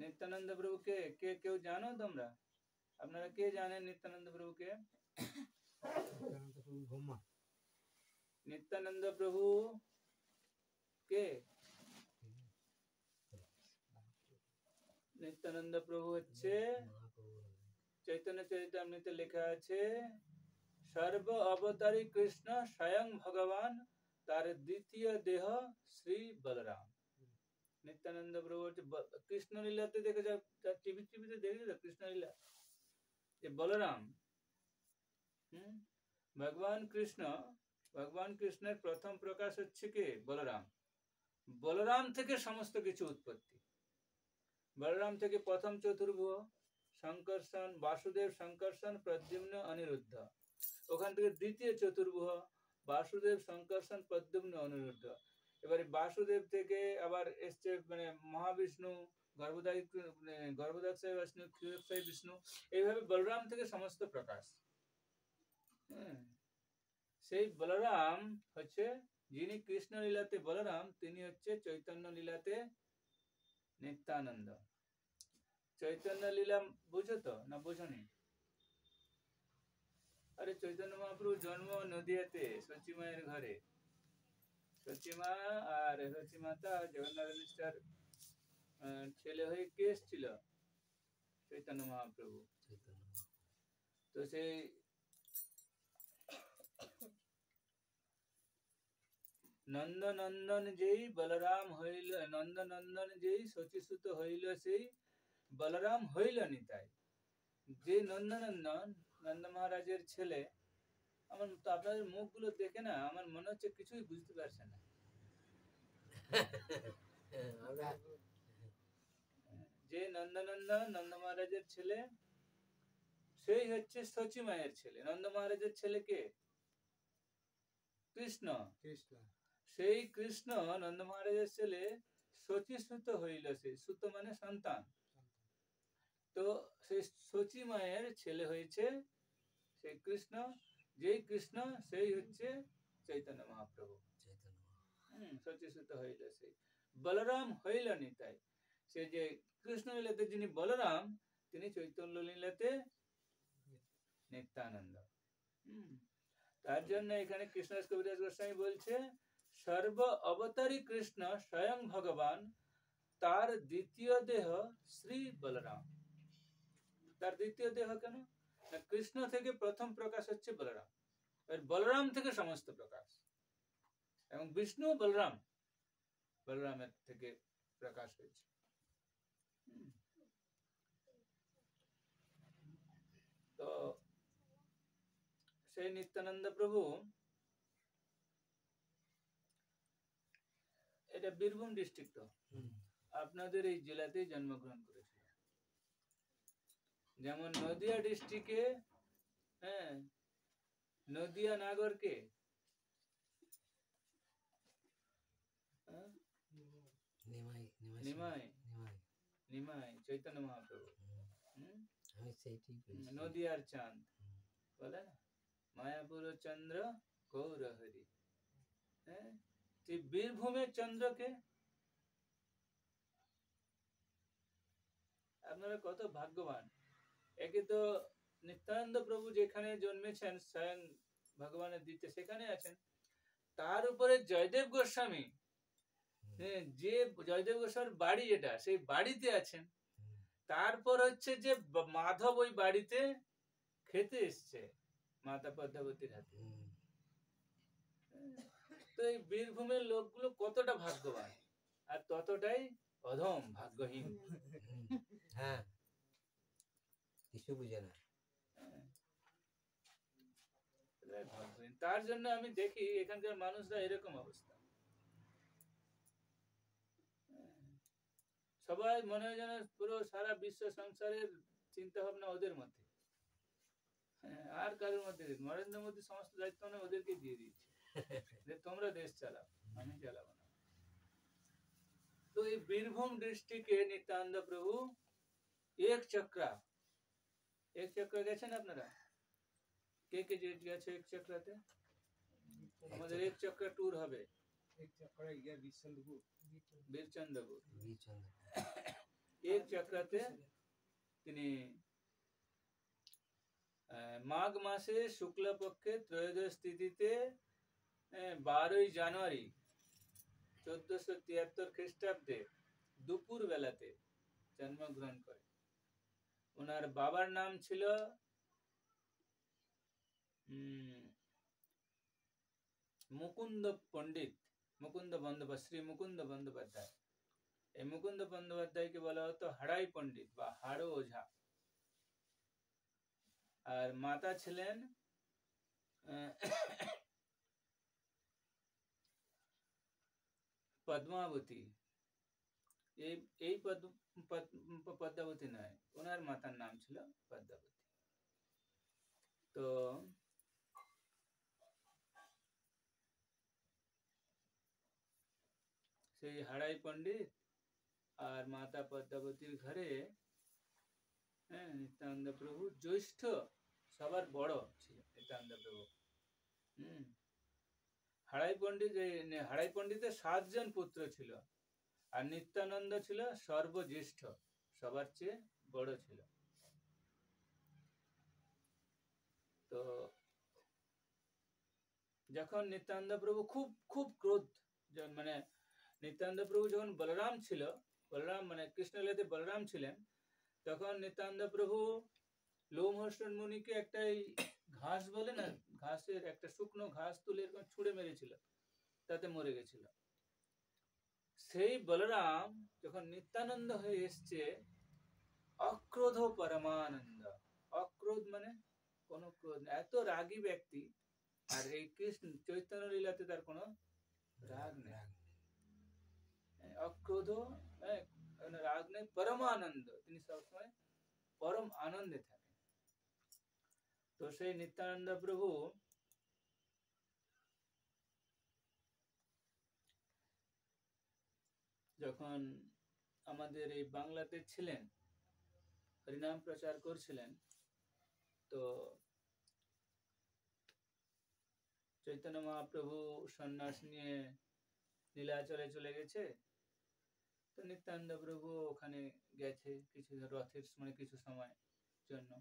নিত্যানন্দ প্রভুকে কে কেউ জানো তোমরা? আপনারা কে জানেন নিত্যানন্দ প্রভুকে? নিত্যানন্দ প্রভু কে? নিত্যানন্দ প্রভু হচ্ছে চৈতন্য চরিতামৃতে লেখা আছে সর্ব অবতারী কৃষ্ণ স্বয়ং ভগবান, তার দ্বিতীয় দেহ শ্রী বলরাম। নিত্যানন্দ প্রভু হচ্ছে কৃষ্ণ লীলাতে দেখে যাও, টিভিতে দেখে যাও কৃষ্ণ লীলা, যে বলরাম ভগবান কৃষ্ণের প্রথম প্রকাশ হচ্ছে কে? বলরাম। বলরাম থেকে সমস্ত কিছু উৎপত্তি। বলরাম থেকে প্রথম চতুর্ভুজ সংকর্ষণ, বাসুদেব সংকর্ষণ, প্রদ্যুম্ন অনিরুদ্ধ। ওখান থেকে দ্বিতীয় চতুর্ভুজ বাসুদেব সংকর্ষণ, প্রদ্যুম্ন অনিরুদ্ধ। এবারে বাসুদেব থেকে আবার এসছে মানে মহাবিষ্ণু, গর্ভদাক্ষায় বিষ্ণু, ক্ষীরোদকায় বিষ্ণু। এইভাবে বলরাম থেকে সমস্ত প্রকাশ। সেই বলরাম হচ্ছে, যিনি কৃষ্ণ লীলাতে বলরাম, তিনি হচ্ছে চৈতন্য লীলাতে নিত্যানন্দ। চৈতন্য লীলা বুঝো তো না বুঝনি? আরে চৈতন্য মহাপ্রভু জন্ম নদিয়াতে সচি মায়ের ঘরে। সচি মা আর সচি মাতা জগন্নাথ মিস্টার ছেলে হয়ে কে এসেছিল? চৈতন্য মহাপ্রভু। তো সেই নন্দনন্দন যেই বলরাম হইল, নন্দনন্দন যেই শচীসুত হইল, সেই বলরাম হইল নিতাই। যে নন্দনন্দন, নন্দ মহারাজের ছেলে, আমার তো আপনাদের মুখগুলো দেখে না আমার মনে হচ্ছে কিছুই বুঝতে পারছে না। যে নন্দনন্দন নন্দ মহারাজের ছেলে, সেই হচ্ছে সচি মায়ের ছেলে। নন্দ মহারাজের ছেলে কে? কৃষ্ণ। সেই কৃষ্ণ নন্দ মহারাজের ছেলে শচীসুত হইল, সেই সুত মানে সন্তান। তো সেই সচি মায়ের ছেলে হয়েছে সেই কৃষ্ণ। যেই কৃষ্ণ সেই হচ্ছে চৈতন্য মহাপ্রভু। শচীসুত হইল সেই বলরাম হইল নিতাই। সে যে কৃষ্ণ লীলাতে যিনি বলরাম, তিনি চৈতন্য লীলাতে নিত্যানন্দ। তার জন্য এখানে কৃষ্ণদাস কবিরাজ গোস্বামী বলছে সর্ব অবতারী কৃষ্ণ স্বয়ং ভগবান, তার দ্বিতীয় দেহ শ্রী বলরাম। তার দ্বিতীয় দেহ কেন? কৃষ্ণ থেকে প্রথম প্রকাশ হচ্ছে বলরাম, বলরাম থেকে সমস্ত প্রকাশ। এবং বিষ্ণু বলরাম, বলরামের থেকে প্রকাশ হয়েছে। তো সেই নিত্যানন্দ প্রভু, এটা বীরভূম ডিস্ট্রিক্ট, আপনাদের এই জেলাতেই জন্মগ্রহণ করেছিল। যেমন নদিয়া ডিস্ট্রিক্টে নদিয়া নাগরকে নিমাই চৈতন্য মহাপ্রভু। নদিয়ার চাঁদ বলে না, মায়াপুর চন্দ্র গৌর হরি। বীরভূমের চন্দ্রকে আপনারা কত ভাগ্যবান। একে তো নিত্যানন্দ প্রভু যেখানে জন্মেছেন স্বয়ং ভগবানের দিতে, সেখানে আছেন। তার উপরে জয়দেব গোস্বামী, যে জয়দেব গোস্বামীর বাড়ি যেটা, সেই বাড়িতে আছেন। তারপর হচ্ছে যে মাধব ওই বাড়িতে খেতে এসছে মাতা পদ্মাবতীর হাতে। তো এই বীরভূমের লোকগুলো কতটা ভাগ্যবান আর ততটাই অধম ভাগ্যহীন। হ্যাঁ, কিছু বুঝে না। তার জন্য আমি দেখি এখানকার মানুষরা এরকম অবস্থা। সবাই মনে হয় যেন পুরো সারা বিশ্ব সংসারের চিন্তা ভাবনা ওদের মধ্যে, আর কারোর মধ্যে। নরেন্দ্র মোদী সমস্ত দায়িত্ব ওদেরকে দিয়ে দিয়েছে যে তোমরা দেশ চালাও, আমি চালাবো না। তো এই বীরভূম ডিস্ট্রিক্টে নিত্যানন্দ প্রভু এক চক্রা গেছেন আপনারা? কে কে গেছে এক চক্রাতে? আমাদের এক চক্রা ট্যুর হবে। এক চক্রা বীরচন্দ্রপুর। এক চক্রাতে তিনি মাঘ মাসে শুক্লপক্ষে ত্রয়োদশ তিথিতে 12ই জানুয়ারি 1473 খ্রিস্টাব্দে দুপুর বেলাতে জন্মগ্রহণ করে। ওনার বাবার নাম ছিল মুকুন্দ পণ্ডিত, মুকুন্দ বন্দ্যোপাধ্যায়, শ্রী মুকুন্দ বন্দ্যোপাধ্যায়। এই মুকুন্দ বন্দ্যোপাধ্যায়কে বলা হতো হাড়াই পণ্ডিত বা হাড়ো ওঝা। আর মাতা ছিলেন পদ্মাবতী। এই পদ্মাবতী নয়, ওনার মাতার নাম ছিল পদ্মাবতী। তো সেই হাড়াই পণ্ডিত আর মাতা পদ্মাবতীর ঘরে নিত্যানন্দ প্রভু জ্যৈষ্ঠ, সবার বড় ছিল নিত্যানন্দ প্রভু। হাড়াই পণ্ডিতের 7 জন পুত্র ছিল, আর নিত্যানন্দ ছিল সর্বজ্যেষ্ঠ, সবার চেয়ে বড় ছিল। তো যখন নিত্যানন্দ প্রভু খুব খুব ক্রোধ, মানে নিত্যানন্দ প্রভু যখন বলরাম ছিল, বলরাম মানে কৃষ্ণলীলাতে বলরাম ছিলেন, তখন নিত্যানন্দ প্রভু লোমহর্ষণ মুনিকে একটা ঘাস বলে না, ঘাসের একটা শুকনো ঘাস তুলে এরকম ছুঁড়ে মেরেছিল, তাতে মরে গেছিল। সেই বলরাম যখন নিত্যানন্দ হয়ে এসছে, অক্রোধ পরমানন্দ, অক্রোধ মানে কোনো ক্রোধ, এত রাগী ব্যক্তি। আর এই কৃষ্ণ চৈতন্য লীলাতে তার কোনো রাগ নেই, অক্রোধ, রাগ নেই, পরমানন্দ, তিনি সবসময় পরম আনন্দে থাকেন। তো সেই নিত্যানন্দ প্রভু যখন আমাদের এই বাংলাতে ছিলেন, হরিনাম প্রচার করছিলেন, তো চৈতন্য মহাপ্রভু সন্ন্যাস নিয়ে নীলাচলে চলে গেছে। তো নিত্যানন্দ প্রভু ওখানে গেছে কিছু রথের সময়, কিছু সময় জন্য।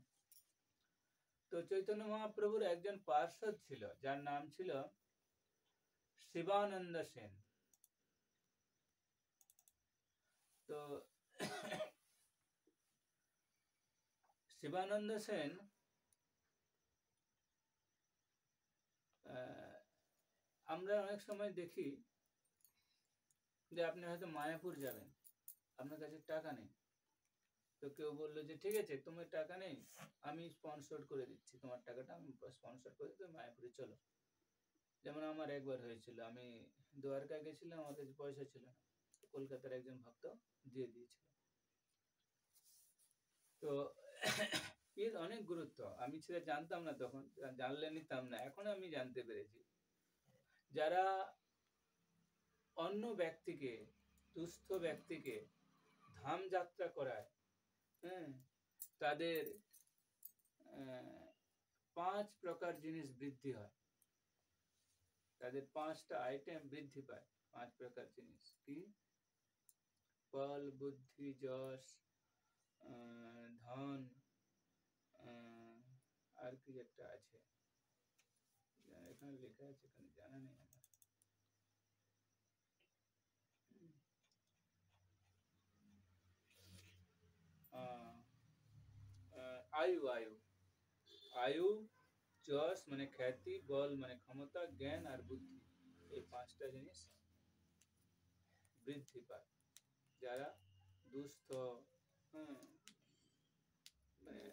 তো চৈতন্য মহাপ্রভুর একজন পার্ষদ ছিল, যার নাম ছিল শিবানন্দ সেন। তো শিবানন্দ সেন আমরা অনেক সময় দেখি যে আপনি হয়তো মায়াপুর যাবেন, আপনার কাছে টাকা নেই, তো কেউ বললো যে ঠিক আছে, তোমার টাকা নেই, আমি স্পন্সর করে দিচ্ছি, তোমার টাকাটা আমি স্পন্সর করে দিচ্ছি, মায়াপুরে চলো। যেমন আমার একবার হয়েছিল, আমি দ্বারকা গেছিলাম, আমার কাছে পয়সা ছিল না, কলকাতার একজন ভক্ত দিয়ে দিয়েছিল। তো এর অনেক গুরুত্ব, আমি সেটা জানতাম না তখন, জানলে নিতাম না, এখন আমি জানতে পেরেছি। যারা অন্য ব্যক্তিকে, দুস্থ ব্যক্তিকে ধাম যাত্রা করায়, তাদের 5 প্রকার জিনিস বৃদ্ধি হয়, তাদের 5টা আইটেম বৃদ্ধি পায়। 5 প্রকার জিনিস কি? বল, বুদ্ধি, যশ, ধন, আর কি একটা আছে, এখানে লেখা আছে, এখানে জানা নেই আমার। আয়ু, আয়ু, আয়ু, যশ মানে খ্যাতি, বল মানে ক্ষমতা, জ্ঞান আর বুদ্ধি, এই 5টা জিনিস বৃদ্ধি পায়। যারা দুস্থ, মানে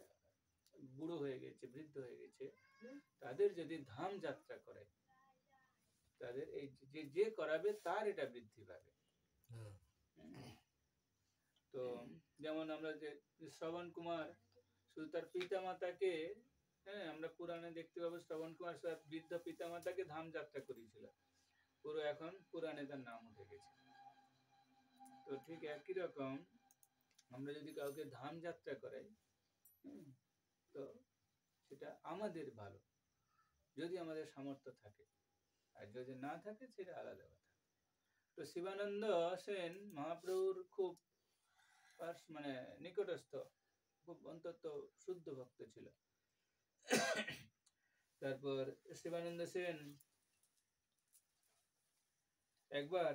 বুড়ো হয়ে গেছে, বৃদ্ধ হয়ে গেছে, তাদের যদি ধাম যাত্রা করে, তাদের এই যে করাবে তার এটা বৃদ্ধি পাবে। তো যেমন আমরা যে শ্রবণ কুমার শুধু তার পিতা মাতাকে, আমরা পুরাণে দেখতে পাবো শ্রবণ কুমার তার বৃদ্ধ পিতা মাতাকে ধাম যাত্রা করেছিল, পুরো এখন পুরাণে তার নাম উঠে গেছে। তো ঠিক একই রকম আমরা যদি কাউকে ধাম যাত্রা করাই, তো সেটা আমাদের ভালো, যদি আমাদের সামর্থ্য থাকে, আর যদি না থাকে সেটা আলাদা কথা। তো শিবানন্দ সেন মহাপ্রভুর খুব মানে নিকটস্থ, খুব অন্তত শুদ্ধ ভক্ত ছিল। তারপর শিবানন্দ সেন একবার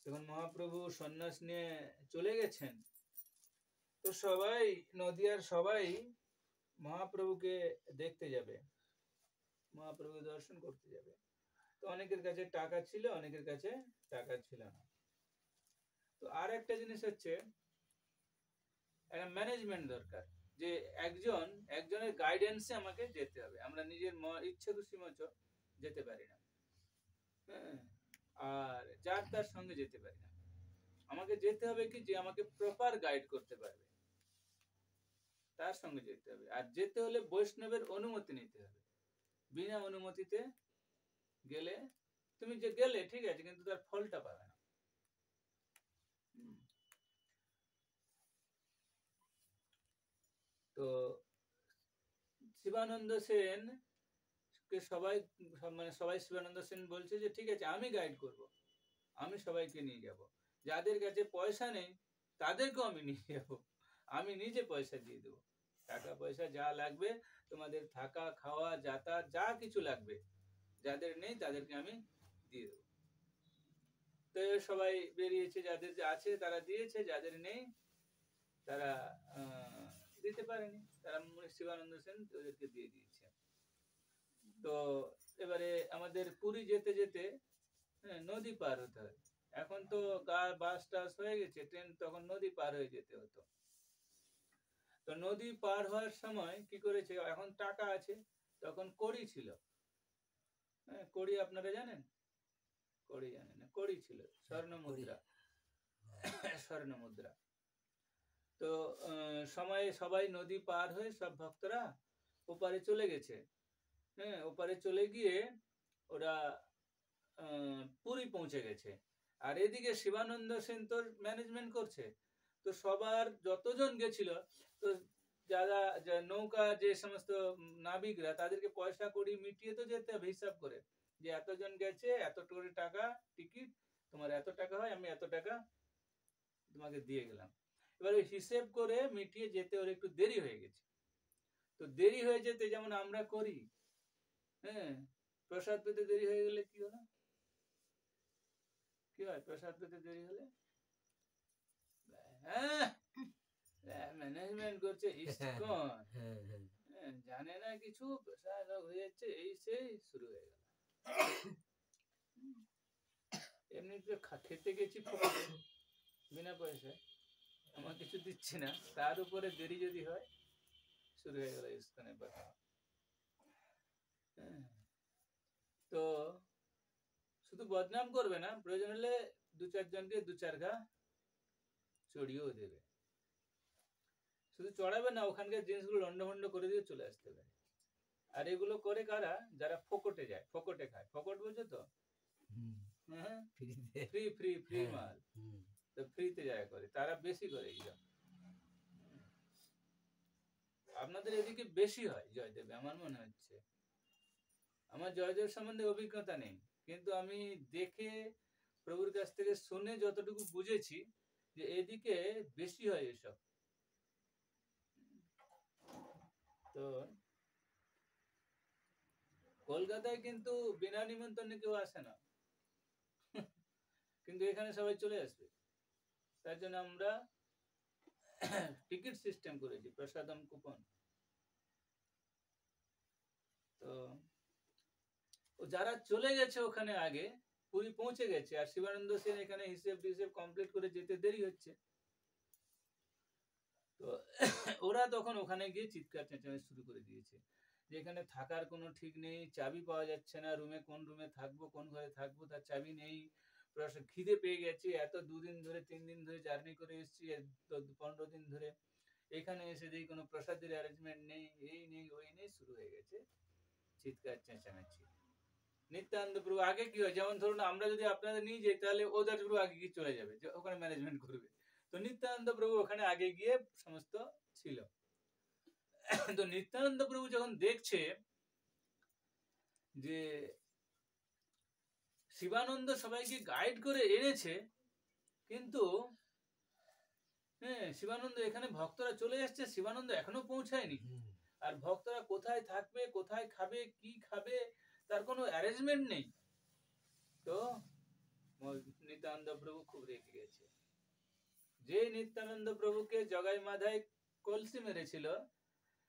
যখন মহাপ্রভু সন্ন্যাস নিয়ে চলে গেছেন, তো সবাই নদিয়ার সবাই মহাপ্রভুকে দেখতে যাবে, মহাপ্রভু দর্শন করতে যাবে। তো অনেকের কাছে টাকা ছিল, অনেকের কাছে টাকা ছিল না। তো আর একটা জিনিস হচ্ছে, একটা ম্যানেজমেন্ট দরকার, যে একজনের গাইডেন্সে আমাকে যেতে হবে। আমরা নিজের ইচ্ছে খুশি মতো যেতে পারি না, হ্যাঁ, আর যার তার সঙ্গে যেতে পারি না। আমাকে যেতে হবে কি, যে আমাকে প্রপার গাইড করতে পারবে, তার সঙ্গে যেতে হবে। আর যেতে হলে বৈষ্ণবের অনুমতি নিতে হবে। বিনা অনুমতিতে গেলে তুমি যে গেলে ঠিক আছে, কিন্তু তার ফলটা পাবে না। তো শিবানন্দ সেন কে সবাই মানে সবাই শিবানন্দ সেন বলছে যে ঠিক আছে, আমি গাইড করব, আমি সবাইকে নিয়ে যাব। যাদের কাছে পয়সা নেই তাদেরকেও আমি নিয়ে যাব, আমি নিজে পয়সা দিয়ে দেবো। টাকা পয়সা যা লাগবে, তোমাদের থাকা খাওয়া যাতায়াত যা কিছু লাগবে, যাদের নেই তাদেরকে আমি দিয়ে দেবো। তো সবাই বেরিয়েছে, যাদের আছে তারা দিয়েছে, যাদের নেই তারা দিতে পারেনি, তারা শিবানন্দ সেন ওদেরকে দিয়ে দিয়েছে। তো এবারে আমাদের পুরী যেতে যেতে নদী পার হতে হয়। এখন তো বাস টাস হয়ে গেছে, ট্রেন, তখন নদী পার হয়ে যেতে হতো। তো নদী পার হওয়ার সময় কি করেছে, এখন টাকা আছে, তখন কড়ি ছিল। হ্যাঁ, কড়ি আপনারা জানেন? কড়ি জানেন না? কড়ি ছিল, স্বর্ণ মুদ্রা, স্বর্ণ মুদ্রা। তো সময়ে সবাই নদী পার হয়ে সব ভক্তরা ওপারে চলে গেছে। হ্যাঁ, ওপারে চলে গিয়ে ওরা পুরী পৌঁছে গেছে। আর এদিকে শিবানন্দ সেন তো ম্যানেজমেন্ট করছে। তো সবার যতজন গেছিল, তো যারা নৌকা যে সমস্ত নাবিকরা, তাদেরকে পয়সা কড়ি মিটিয়ে তো যেতে হবে হিসাব করে, যে এতজন গেছে, এত কোটি টাকা টিকিট, তোমার এত টাকা হয়, আমি এত টাকা তোমাকে দিয়ে গেলাম। এবার ওই হিসেব করে মিটিয়ে যেতে ওর একটু দেরি হয়ে গেছে। তো দেরি হয়ে যেতে যেমন আমরা করি, হ্যাঁ, প্রসাদ পেতে দেরি হয়ে গেলে কি হলো, কি হয় প্রসাদ পেতে দেরি হলে? হ্যাঁ, ম্যানেজমেন্ট করছে ইসকন, জানে না কিছু, প্রসাদ হয়ে যাচ্ছে, এই সেই শুরু হয়ে গেল। এমনিতে খেতে গেছি বিনা পয়সায়, আমার কিছু দিচ্ছে না, তার উপরে দেরি যদি হয়, শুরু হয়ে গেল ইসকনের কথা। তো শুধু বদনাম করবে না, প্রয়োজন হলে দু চারজনকে দু চার ঘা চড়িয়েও দেবে। শুধু চড়াবে না, ওখানকার জিনিসগুলো লন্ডভন্ড করে দিয়ে চলে আসতে হবে। আর এগুলো করে কারা? যারা ফোকটে যায়, ফোকটে খায়। ফোকট বুঝছো তো? হ্যাঁ, ফ্রি ফ্রি ফ্রি মাল, তো ফ্রিতে যারা করে তারা বেশি করে এইসব। আপনাদের এদিকে বেশি হয় জয়দেবে, আমার মনে হচ্ছে। আমার জয়দেব সম্বন্ধে অভিজ্ঞতা নেই, কিন্তু আমি দেখে প্রভুর কাছ থেকে শুনে যতটুকু বুঝেছি, যে এদিকে বেশি হয় এসব। তো কলকাতায় কিন্তু বিনা নিমন্ত্রণে কেউ আসে না, কিন্তু এখানে সবাই চলে আসবে। তার জন্য আমরা টিকিট সিস্টেম করেছি, প্রসাদম কুপন। তো যারা চলে গেছে ওখানে আগে, পুরী পৌঁছে গেছে, আর শিবানন্দ সেন এখানে হিসেব কমপ্লিট করে যেতে দেরি হচ্ছে, তো ওরা তখন ওখানে গিয়ে চিৎকার চেঁচামেচি শুরু করে দিয়েছে, যে এখানে থাকার কোনো ঠিক নেই, চাবি পাওয়া যাচ্ছে না, কোন রুমে থাকবো, কোন ঘরে থাকবো তার চাবি নেই, খিদে পেয়ে গেছে, এত 2 দিন ধরে 3 দিন ধরে জার্নি করে এসেছি, 15 দিন ধরে, এখানে এসে দেখি কোনো প্রসাদের অ্যারেঞ্জমেন্ট নেই, এই নেই ওই নেই, শুরু হয়ে গেছে চিৎকার চেঁচামেচি। নিত্যানন্দ প্রভু আগে কি হয়, যেমন ধরুন আমরা যদি আপনাদের নিয়ে যাই, তাহলে ওদের প্রভু আগে গিয়ে চলে যাবে, যে ওখানে ম্যানেজমেন্ট করবে। তো নিত্যানন্দ প্রভু ওখানে আগে গিয়ে সমস্ত ছিল। তো নিত্যানন্দ প্রভু যখন দেখছে যে শিবানন্দ সবাইকে গাইড করে এনেছে, কিন্তু হ্যাঁ, শিবানন্দ এখানে ভক্তরা চলে এসছে, শিবানন্দ এখনো পৌঁছায়নি। আর ভক্তরা কোথায় থাকবে, কোথায় খাবে, কি খাবে, তার কোনো অ্যারেঞ্জমেন্ট নেই। তো নিত্যানন্দ প্রভু খুব রেগে গেছে। যে নিত্যানন্দ প্রভুকে জগাই মাধাই কলসি মেরেছিল,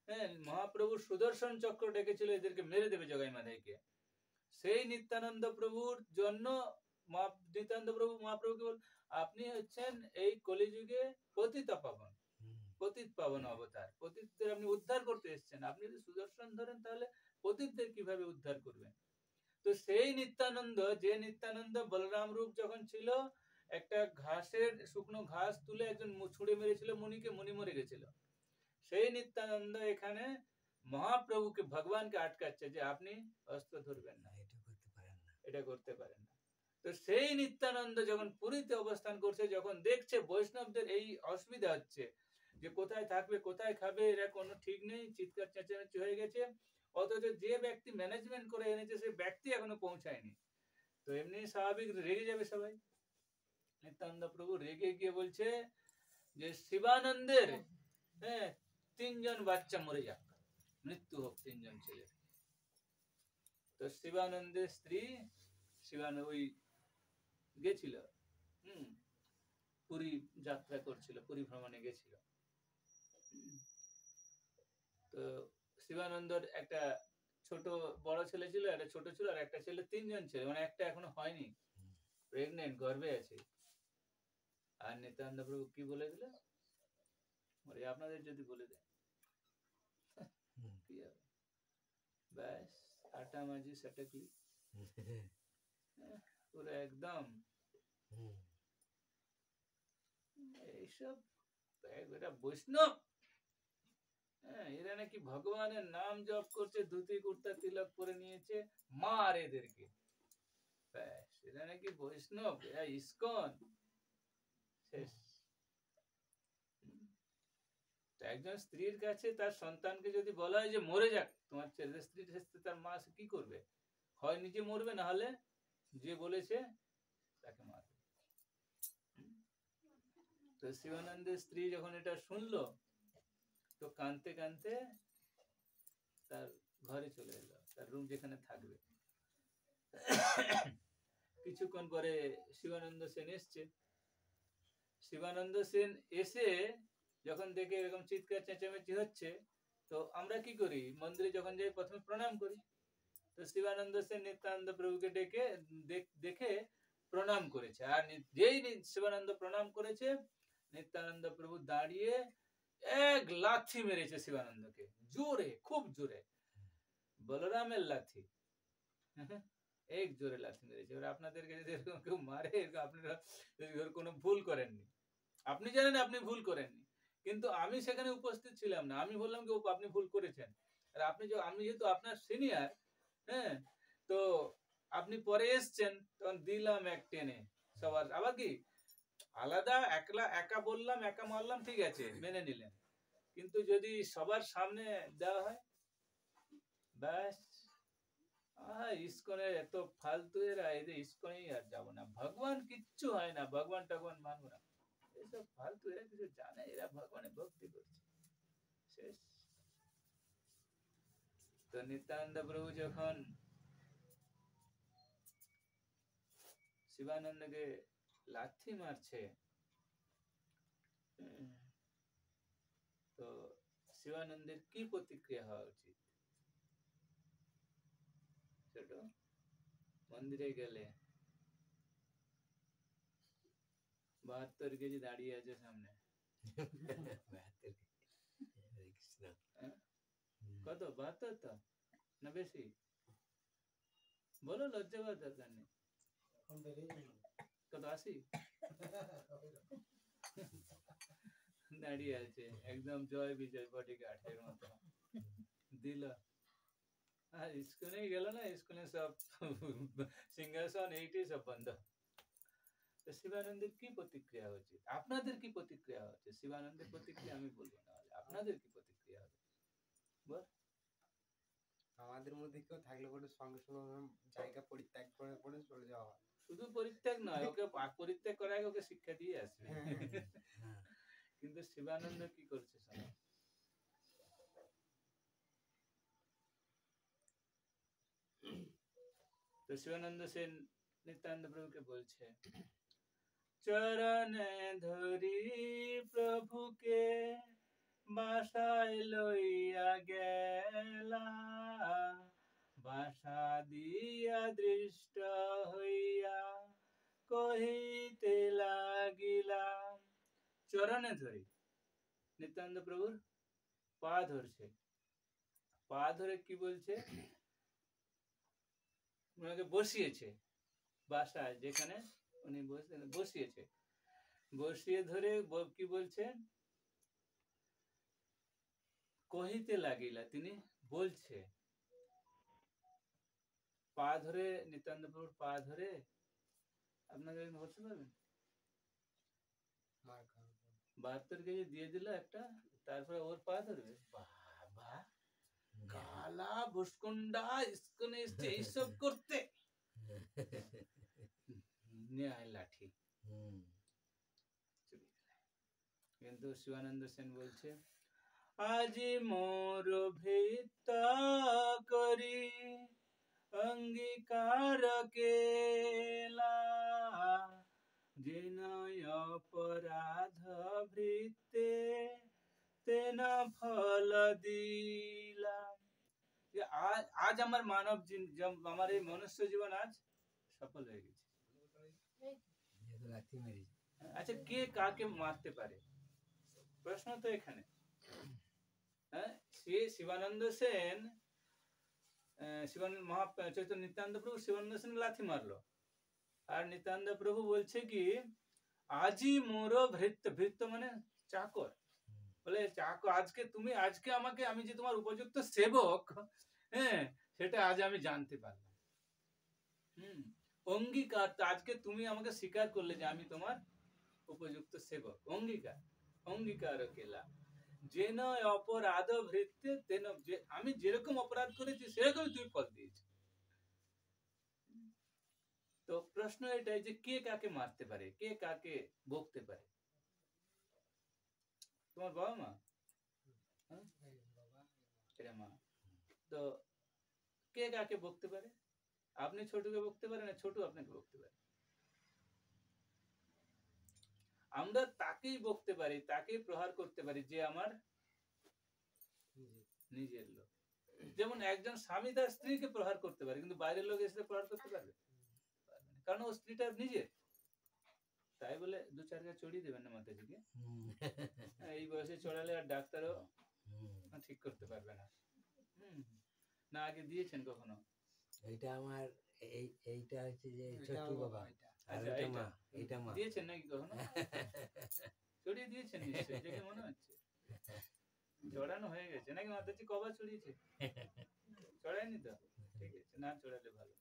হ্যাঁ, মহাপ্রভুর সুদর্শন চক্র ডেকেছিল এদেরকে মেরে দেবে জগাই মাধাইকে, সেই নিত্যানন্দ প্রভুর জন্য নিত্যানন্দ প্রভু মহাপ্রভুকে বল, আপনি হচ্ছেন এই কলিযুগে পতিত পাবন, পতিত পাবন অবতার, পতিতদের আপনি উদ্ধার করতে এসেছেন, আপনি যদি সুদর্শন ধরেন তাহলে পতিতদের কিভাবে উদ্ধার করবেন? তো সেই নিত্যানন্দ, যে নিত্যানন্দ বলরাম রূপ যখন ছিল, একটা ঘাসের শুকনো ঘাস তুলে একজন ছুঁড়ে মেরেছিল মুনিকে, মুনি মরে গেছিল। সেই নিত্যানন্দ এখানে মহাপ্রভুকে, ভগবানকে আটকাচ্ছে যে আপনি অস্ত্র ধরবেন না, এটা করতে পারেন না। তো সেই নিত্যানন্দ যখন পুরীতে অবস্থান করছে, যখন দেখছে বৈষ্ণবদের এই অসুবিধা হচ্ছে, যে কোথায় থাকবে, কোথায় খাবে, এরা কোনো ঠিক নেই, চিৎকার চেঁচামেচি হয়ে গেছে, অথচ যে ব্যক্তি ম্যানেজমেন্ট করে এনেছে সেই ব্যক্তি এখনো পৌঁছায়নি, তো এমনি স্বাভাবিক রেগে যাবে সবাই। নিত্যানন্দ প্রভু রেগে গিয়ে বলছে যে শিবানন্দের, হ্যাঁ, 3 জন বাচ্চা মরে যাক, মৃত্যু হোক 3 জন ছেলে। তো শিবানন্দের স্ত্রী, ওই গেছিল, পুরী যাত্রা করছিল, পুরী ভ্রমণে গেছিল। তো শিবানন্দর একটা ছোট, বড় ছেলে ছিল, একটা ছোট ছিল, আর একটা ছেলে, 3 জন ছেলে, মানে একটা এখনো হয়নি, প্রেগনেন্ট, গর্ভে আছে। আর নিত্যানন্দ প্রভু কি বলে দিল, আপনাদের যদি বলে দেয় কি হবে, ব্যাস আটা মাঝি সাটাকলি, পুরো একদম এইসব এরা বৈষ্ণব, এরা নাকি ভগবানের নাম জপ করছে, ধুতি কুর্তা তিলক পরে নিয়েছে, মার এদেরকে, ব্যাস এরা নাকি বৈষ্ণব, এরা ইস্কন, শেষ। একজন স্ত্রীর কাছে তার সন্তানকে যদি বলা হয় যে মরে যাক, তোমার ছেলে, স্ত্রীর কাছে তার মা কি করবে? হয় নিজে মরবে, না হলে যে বলেছে তাকে মারবে। তো শিবানন্দের স্ত্রী যখন এটা শুনলো, তো কাঁদতে কাঁদতে তার ঘরে চলে এলো, তার রুম যেখানে থাকবে। কিছুক্ষণ পরে শিবানন্দ সেন এসছে। শিবানন্দ সেন এসে যখন দেখে এরকম চিৎকার চেঁচামেচি হচ্ছে, তো আমরা কি করি, মন্দিরে যখন যাই প্রথমে প্রণাম করি। তো শিবানন্দ সেন নিত্যানন্দ প্রভুকে দেখে প্রণাম করেছে, আর যেই শিবানন্দ প্রণাম করেছে, নিত্যানন্দ প্রভু দাঁড়িয়ে এক লাথি মেরেছে শিবানন্দকে, জোরে, খুব জোরে, বলরামের লাথি, এক জোরে লাথি মেরেছে। এবার আপনাদেরকে যদি এরকম কেউ মারে, আপনারা কোনো ভুল করেননি, আপনি জানেন আপনি ভুল করেননি, কিন্তু আমি সেখানে উপস্থিত ছিলাম না, আমি বললাম কি আপনি ভুল করেছেন, আর আমি যেহেতু আপনার সিনিয়র, হ্যাঁ, তো আপনি পরে এসছেন, তখন দিলাম এক টেনে সবার, আবার কি আলাদা একা বললাম, একা মারলাম, ঠিক আছে, মেনে নিলেন, কিন্তু যদি সবার সামনে দেওয়া হয়, ব্যাস, ইস্কনের এত ফালতু এরা, এদের ইস্কনেই আর যাবো না, ভগবান কিচ্ছু হয় না, ভগবান টগবান মানবো না, এসব ফালতু, এরা কিছু জানে, এরা ভগবানের ভক্তি করছে, শেষ। তো নিত্যানন্দ প্রভু যখন শিবানন্দকে লাথি মারছে, তো শিবানন্দের কি প্রতিক্রিয়া হওয়া উচিত? ছোট মন্দিরে গেলে 72 কেজি দাঁড়িয়ে আছে সামনে, কত 72 তো না বেশি, বলো, লজ্জা পাওয়ার দরকার নেই, কত 80 দাঁড়িয়ে আছে, একদম জয় বিজয় বডিগার্ডের মতো দিল, আর ইস্কনে গেল না, ইস্কনে সব সিংহাসন এইটি সব বন্ধ। তো শিবানন্দের কি প্রতিক্রিয়া উচিত, আপনাদের কি প্রতিক্রিয়া হচ্ছে? শিবানন্দের প্রতিক্রিয়া আমি বলবো না, আপনাদের কি প্রতিক্রিয়া হবে বল? আমাদের মধ্যে কেউ থাকলে পরে সঙ্গে সঙ্গে জায়গা পরিত্যাগ করে পরে চলে যাওয়া হয়। শুধু পরিত্যাগ নয়, ওকে পরিত্যাগ করার আগে ওকে শিক্ষা দিয়ে আসবে, কিন্তু শিবানন্দ কি করছে শোনো। তো শিবানন্দ সেন নিত্যানন্দ প্রভুকে বলছে, চরণে ধরি প্রভুকে বাসায় লইয়া গেলা, বাসা দিয়া দৃষ্ট হইয়া কহিতে লাগিলাম। চরণে ধরি, নিত্যানন্দ প্রভুর পা ধরছে, পা ধরে কি বলছে, ওনাকে বসিয়েছে বাসায়, যেখানে উনি বসিয়েছে, বসিয়ে ধরে কি বলছে, কহিতে লাগিলা, তিনি বলছে, পা ধরে, নিত্যানন্দ প্রভুর পা ধরে আপনাকে ধরতে পারবেন? 72 কেজি দিয়ে দিল একটা, তারপরে ওর পা ধরবে? বাবা, কালা ভুসকন্ডা ইস্কনে এসছে এইসব করতে, নিয়ে আয় লাঠি। কিন্তু শিবানন্দ সেন বলছে, আজি মোর ভিত্ত করি অঙ্গীকার কেলা, যেন অপরাধ ভৃত্তে তেন ফল দিলাম। আজ আমার মানব আমার এই মনুষ্য জীবন আজ সফল হয়ে গেছে। আচ্ছা, কে কাকে মারতে পারে? প্রশ্ন তো এখানে। হ্যাঁ, সে শিবানন্দ সেন, চৈতন্য নিত্যানন্দ প্রভু শিবানন্দ সেন লাথি মারলো, আর নিত্যানন্দ প্রভু বলছে কি, আজি মোর ভৃত্য, ভৃত্য মানে চাকর, বলে চাকর, আজকে আমাকে, আমি যে তোমার উপযুক্ত সেবক, হ্যাঁ, সেটা আজ আমি জানতে পারলাম। অঙ্গীকার, আজকে তুমি আমাকে স্বীকার করলে যে আমি তোমার উপযুক্ত সেবক, অঙ্গীকার, অঙ্গীকার কেলা, যেন অপরাধ ভৃত্তে তেন, আমি যেরকম অপরাধ করেছি সেরকম তুমি ফল দিয়েছ। তো প্রশ্ন এটাই যে কে কাকে মারতে পারে, কে কাকে বকতে পারে? তোমার বাবা মা? মা। তো কে কাকে বকতে পারে? আপনি ছোটকে বকতে পারেন, না ছোট আপনাকে বকতে পারে? আমরা তাকেই বকতে পারি, তাকেই প্রহার করতে পারি যে আমার নিজের লোক। যেমন একজন স্বামী তার স্ত্রীকে প্রহার করতে পারে, কিন্তু বাইরের লোক এসে প্রহার করতে পারবে? কারণ ও স্ত্রীটা নিজের। তাই বলে 2-4 গা চড়িয়ে দেবেন না মাতাজিকে, এই বয়সে চড়ালে আর ডাক্তারও ঠিক করতে পারবে না। না আগে দিয়েছেন কখনো? এইটা আমার, এইটা হচ্ছে যে ছোট্ট বাবা, আর আচ্ছা, এটা মা, এটা মা দিয়েছেন নাকি কখনো? চড়িয়ে দিয়েছেন নিশ্চয়ই, দেখে মনে হচ্ছে চড়ানো হয়ে গেছে নাকি। মাতাজি কবার চড়িয়েছে? চড়ায়নি তো, ঠিক আছে, না চড়ালে ভালো।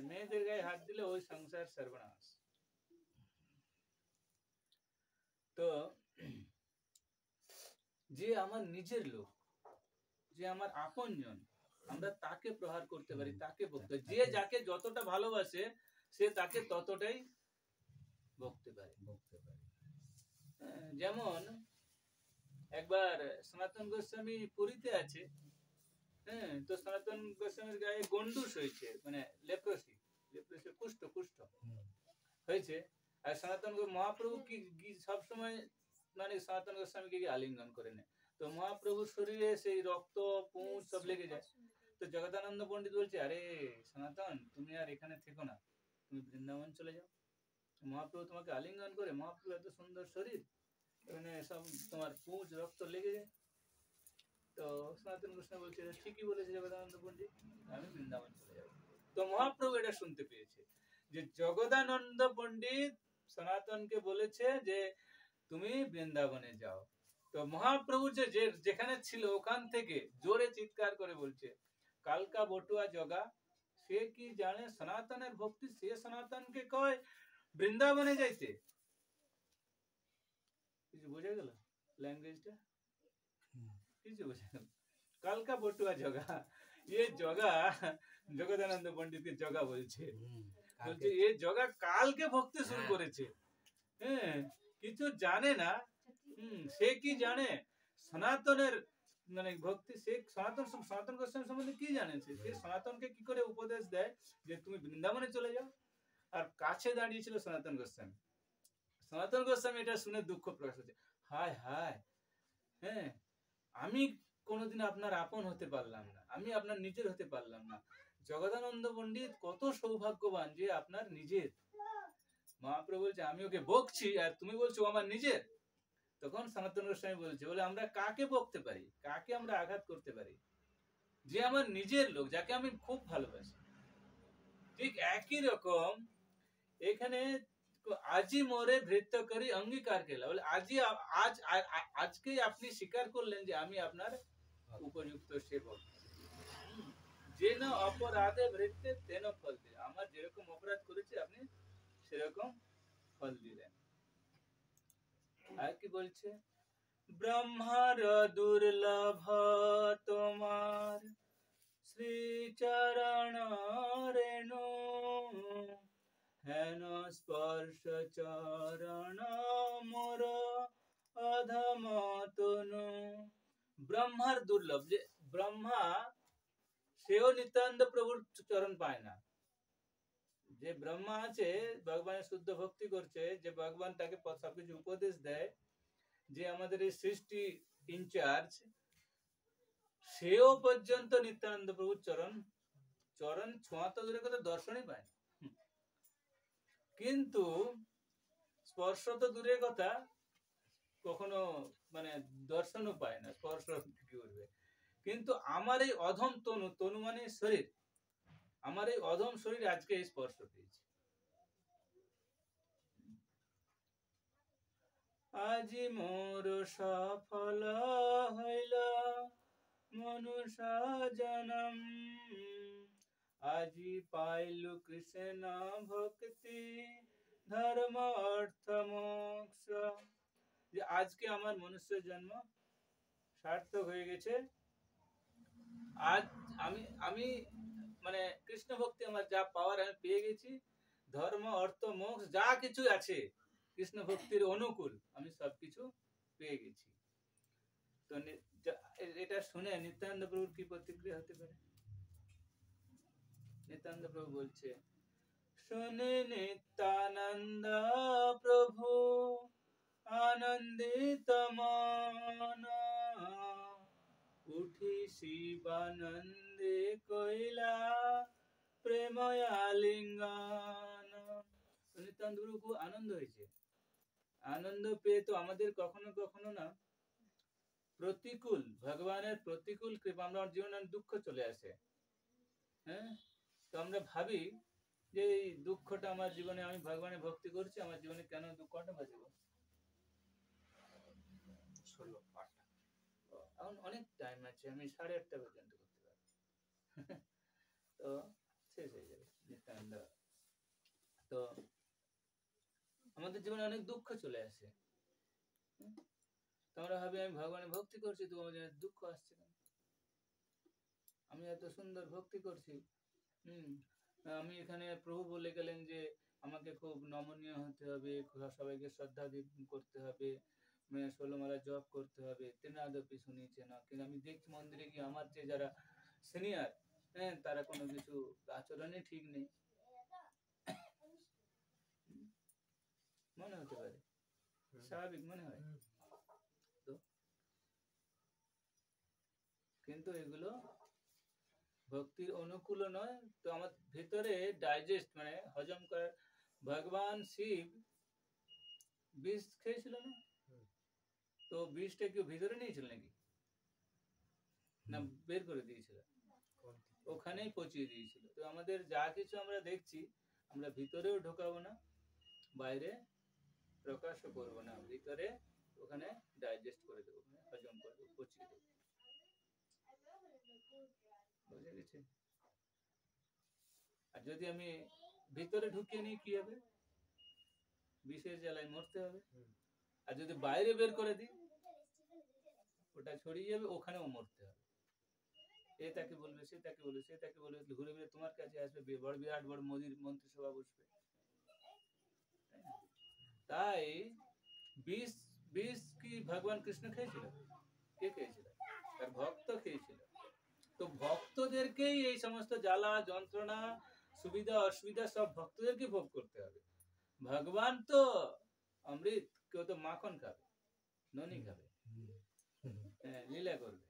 মেয়েদের গায়ে হাত দিলে ওই সংসার সর্বনাশ। তো যে আমার নিজের লোক, যে আমার আপনজন, আমরা তাকে প্রহার করতে পারি, তাকে বকতে পারি। যে যাকে যতটা ভালোবাসে সে তাকে ততটাই বকতে পারে। যেমন একবার সনাতন গোস্বামী পুরীতে আছে, হ্যাঁ, তো সনাতন গোস্বামীর গায়ে গন্ডুস হয়েছে, মানে লেপ্রসি, কুষ্ঠ হয়েছে। আর সনাতন মহাপ্রভু কি সবসময় মানে সনাতন গোস্বামীকে আলিঙ্গন করে নেয়, তো মহাপ্রভুর শরীরে সেই রক্ত পুঁজ সব লেগে যায়। তো জগদানন্দ পণ্ডিত বলছে, আরে সনাতন, তুমি আর এখানে থেকো না, তুমি বৃন্দাবন চলে যাও। মহাপ্রভু তোমাকে আলিঙ্গন করে, মহাপ্রভু এত সুন্দর শরীর, মানে সব তোমার পুঁজ রক্ত লেগে যায়। তো সনাতন গোস্বামী বলছে, ঠিকই বলেছে জগদানন্দ পণ্ডিত, আমি বৃন্দাবন চলে যাবো। তো মহাপ্রভু এটা শুনতে পেয়েছে যে জগদানন্দ পণ্ডিত সনাতনকে বলেছে যে তুমি বৃন্দাবনে যাও। তো মহাপ্রভু যেখানে ছিল ওখান থেকে জোরে চিৎকার করে বলছে, কালকা বটুয়া জগা, সে কি জানে সনাতনের ভক্তি, সে সনাতনকে কয় বৃন্দাবনে যাইতে। কিছু বোঝা গেল ল্যাঙ্গুয়েজটা? কিছু বোঝা গেল? কালকা বটুয়া জগা, ये জগা জগদানন্দ পণ্ডিতকে জগা বলছে, বলছে এ জগা কালকে ভক্তি শুরু করেছে, হ্যাঁ, কিছু জানে না, সে কি জানে সনাতনের মানে ভক্তি, সে সনাতন গোস্বামী সম্বন্ধে কি জানেন? সে সনাতনকে কি করে উপদেশ দেয় যে তুমি বৃন্দাবনে চলে যাও, আর কাছে দাঁড়িয়েছিল সনাতন গোস্বামী। সনাতন গোস্বামী এটা শুনে দুঃখ প্রকাশ হচ্ছে, হায় হায়, হ্যাঁ আমি কোনোদিন আপনার আপন হতে পারলাম না, আমি আপনার নিজের হতে পারলাম না। জগদানন্দ পণ্ডিত কত সৌভাগ্যবান যে আপনার নিজের। মহাপ্রভু বলছে আমি ওকে বকছি আর তুমি বলছো আমার নিজের। তখন সনাতন গোস্বামী বলছে, বলে আমরা কাকে বকতে পারি, কাকে আমরা আঘাত করতে পারি? যে আমার নিজের লোক, যাকে আমি খুব ভালোবাসি। ঠিক একই রকম এখানে আজই মোরে ভৃত্য করি অঙ্গীকার কেলা, বলে আজকেই আপনি স্বীকার করলেন যে আমি আপনার উপযুক্ত সেবক। যেন অপরাধে ভৃত্যে তেন ফল দিলেন, আমার যেরকম অপরাধ করেছে আপনি সেরকম ফল দিলেন। আর কি বলছে, ব্রহ্মার দুর্লভ তোমার শ্রীচরণ রেণু, হেন স্পর্শ চরণ মোর অধম তনু। ব্রহ্মার দুর্লভ, যে ব্রহ্মা সেও নিত্যানন্দ প্রভুর চরণ পায় না। যে ব্রহ্মা আছে ভগবানের শুদ্ধ ভক্তি করছে, যে ভগবান তাকে সবকিছু উপদেশ দেয়, যে আমাদের এই সৃষ্টি ইনচার্জ, সেও পর্যন্ত নিত্যানন্দ প্রভুর চরণ ছোঁয়া তো দূরের কথা, দর্শনই পায় না। কিন্তু স্পর্শ তো দূরের কথা, কখনো মানে দর্শনও পায় না, স্পর্শ কি করবে। কিন্তু আমার এই অধম তনু, তনু মানে শরীর, আমার এই অধম শরীর আজকে এই স্পর্শ পেয়েছে। আজি মোর সফল হইল মনুষ্য জনম, আজি পাইলু কৃষ্ণ ভক্তি ধর্ম অর্থ মোক্ষ। যে আজকে আমার মনুষ্য জন্ম সার্থক হয়ে গেছে। আজ আমি মানে কৃষ্ণ ভক্তি আমার যা পাওয়ার আমি পেয়ে গেছি, ধর্ম অর্থ মোক্ষ যা কিছু আছে কৃষ্ণ ভক্তির অনুকূল আমি সবকিছু পেয়ে গেছি। তো এটা শুনে নিত্যানন্দ প্রভুর কি প্রতিক্রিয়া হতে পারে? নিত্যানন্দ প্রভু বলছে, শুনে নিত্যানন্দ প্রভু আনন্দিত মন, উঠি শিবানন্দে কইলা প্রেময়া লিঙ্গন। নিত্যানন্দ প্রভু খুব আনন্দ হয়েছে। আনন্দ পেয়ে তো আমাদের কখনো কখনো না প্রতিকূল, ভগবানের প্রতিকূল কৃপা, আমার জীবনে দুঃখ চলে আসে, হ্যাঁ, তো আমরা ভাবি যে এই দুঃখটা আমার জীবনে, আমি ভগবানের ভক্তি করছি, আমার জীবনে কেন দুঃখটা বাঁচবো। এখন অনেক টাইম আছে, আমি 8:30 পর্যন্ত করতে পারবো। তো শেষ হয়ে যাবে নিত্যানন্দ। তো আমাদের জীবনে অনেক দুঃখ চলে আসে, তোমরা ভাবি আমি ভগবানের ভক্তি করছি, তো আমার দুঃখ আসছে কেন? আমি এত সুন্দর ভক্তি করছি, আমি এখানে প্রভু বলে গেলেন যে আমাকে খুব নমনীয় হতে হবে, সবাইকে শ্রদ্ধা করতে হবে, 16 মালা জপ করতে হবে, তেনাদপি শুনিছে না। কিন্তু আমি দেখছি মন্দিরে গিয়ে আমার যে যারা সিনিয়র, হ্যাঁ, তারা কোনো কিছু আচরণই ঠিক নেই, মনে হতে পারে, স্বাভাবিক মনে হয় তো, কিন্তু এগুলো ভক্তির অনুকূল নয়। তো আমার ভেতরে ডাইজেস্ট মানে হজম করার, ভগবান শিব বিষ খেয়েছিল না, তো বিষটা কেউ ভিতরে নিয়েছিল নাকি, না বের করে দিয়েছিল, ওখানেই পচিয়ে দিয়েছিল। তো আমাদের যা কিছু আমরা দেখছি, আমরা ভিতরেও ঢোকাবো না, বাইরে প্রকাশও করবো না, ভিতরে ওখানে ডাইজেস্ট করে দেবো, হজম করে দেবো, পচিয়ে দেবো। বুঝে গেছে? আর যদি আমি ভিতরে ঢুকিয়ে নিই কি হবে? বিষের জ্বালায় মরতে হবে। আর যদি বাইরে বের করে দিই, ওটা ছড়িয়ে যাবে, ওখানেও মরতে হবে। এ তাকে বলবে, সে তাকে বলবে, সে তাকে বলবে, ঘুরে ঘুরে তোমার কাছে আসবে, বড় বিরাট বড় মন্ত্রিসভা বসবে। তাই বিষ কি ভগবান কৃষ্ণ খেয়েছিল? কে খেয়েছিল? তার ভক্ত খেয়েছিল। তো ভক্তদেরকেই এই সমস্ত জ্বালা যন্ত্রণা সুবিধা অসুবিধা সব ভক্তদেরকে ভোগ করতে হবে। ভগবান তো অমৃত, কেউ তো মাখন খাবে, ননি খাবে, লীলা করবে।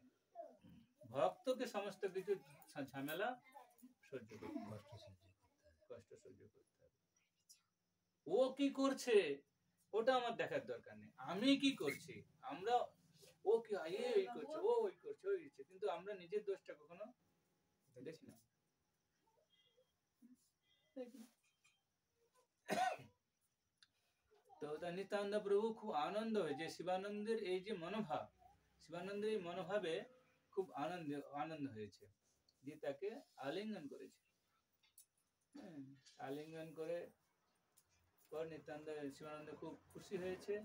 ভক্তকে সমস্ত কিছু ঝামেলা সহ্য করতে হবে, কষ্ট সহ্য করতে হবে। ও কি করছে ওটা আমার দেখার দরকার নেই, আমি কি করছি। আমরা ও কি এই করছে, ও ওই করছে, ওই করছে, কিন্তু আমরা নিজের দোষটা কখনো দেখি না। তো নিত্যানন্দ প্রভু খুব আনন্দ হয় যে শিবানন্দের এই যে মনোভাব, শিবানন্দের এই মনোভাবে খুব আনন্দ হয়েছে, যে তাকে আলিঙ্গন করেছে। আলিঙ্গন করে পর নিত্যানন্দ শিবানন্দ খুব খুশি হয়েছে।